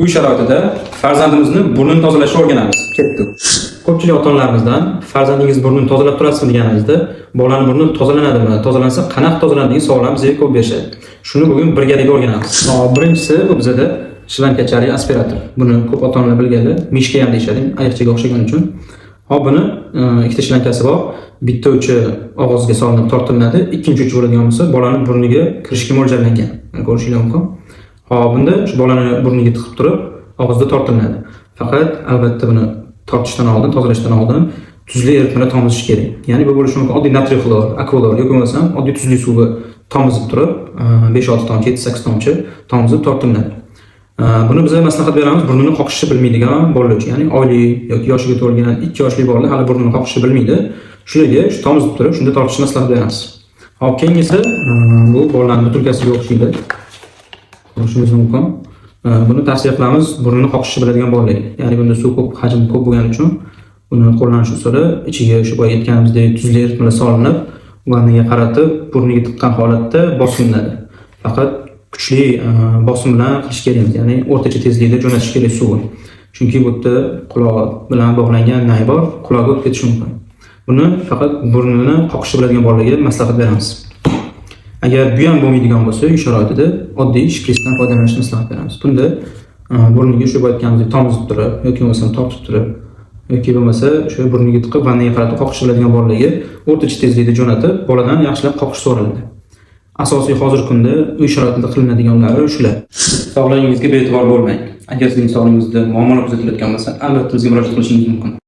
Uy sharoitida farzandimizni burnini tozalashni o'rganamiz. Ketdik. Ko'pchilik ota-onalarimizdan farzandingiz burnini tozalab turasizmi deganingizda, bolaning burni tozalanadimi, tozalansa qanaqa tozalanadi degan savollarni bizga ko'p berishadi. Shuni bugun birgalikda o'rganamiz. Birinchisi bu bizda shlankachali aspirator. Buni ko'p ota-onalar bilganlar, mishka ham deyshadi, ayiqchaga o'xshagani uchun. Buni ikkita shlankasi bor. Bitta uchi og'izga solinib tortiladi, ikkinchi uchi bo'ladigan bo'lsa, bolaning burniga kirishga mo'ljallangan. Ko'rishingiz mumkin. Bunda shu bolani burniga tiqib turib, og'izda tortiladi. Faqat albatta buni tortishdan oldin, tozalashdan oldin tuzli eritmalar tomizish kerak. Ya'ni bu bo'lishi mumkin oddiy natriy xlor, akvalor yoki bo'lmasam oddiy tuzli suvga tomizib turib, 5-6 tomchi, 7-8 tomchi tomizib tortiladi. Buni biz maslahat beramiz burnini qoqishni bilmaydigan bolalar uchun, ya'ni oylik yoki yoshiga to'lgan 2 yoshli bolalar hali burnini qoqishni bilmaydi. Shularga shu tomizib turib, shunda tortishni maslahat beramiz. Hop, keyingisi bu bolalarning butilkasiga o'xshaydi. Ko'rishimiz mumkin. Buni tavsiya qilamiz burnini qoqishni biladigan bolalarga. Ya'ni bunda suv ko'p, hajm ko'p bo'lgani uchun buni qo'llanish usuli ichiga shu boya aytganimizdek tuzli eritmalar solinib, o'rniga qaratib burniga tiqqan holatda bosimlanadi. Faqat kuchli bosim bilan qilish kerak, ya'ni o'rtacha tezlikda jo'natish kerak suvni. Chunki bu yerda quloq bilan bog'langan nay bor, quloqqa o'tib ketishi mumkin. Buni faqat burnini qoqishni biladigan bolalarga maslahat beramiz. Agar bu ham bo'lmaydigan bo'lsa, uy sharoitida oddiy shpritsdan foydalanishni maslahat beramiz. Bunda burniga shu aytganimizdek tomizib turib yoki bo'lmasa tortib turib yoki bo'lmasa shu burniga tiqib vannaga qaratib qoqishni biladigan bolalarga o'rtacha tezlikda jo'natib, boladan yaxshilab qoqish so'raladi. Asosiy hozirgi kunda uy sharoitida qilinadiganlari shular. Sog'lig'ingizga bee'tibor bo'lmang. Agar sizning sog'lig'ingizda muammolar kuzatilayotgan bo'lsa, albatta bizga murojaat qilishingiz mumkin.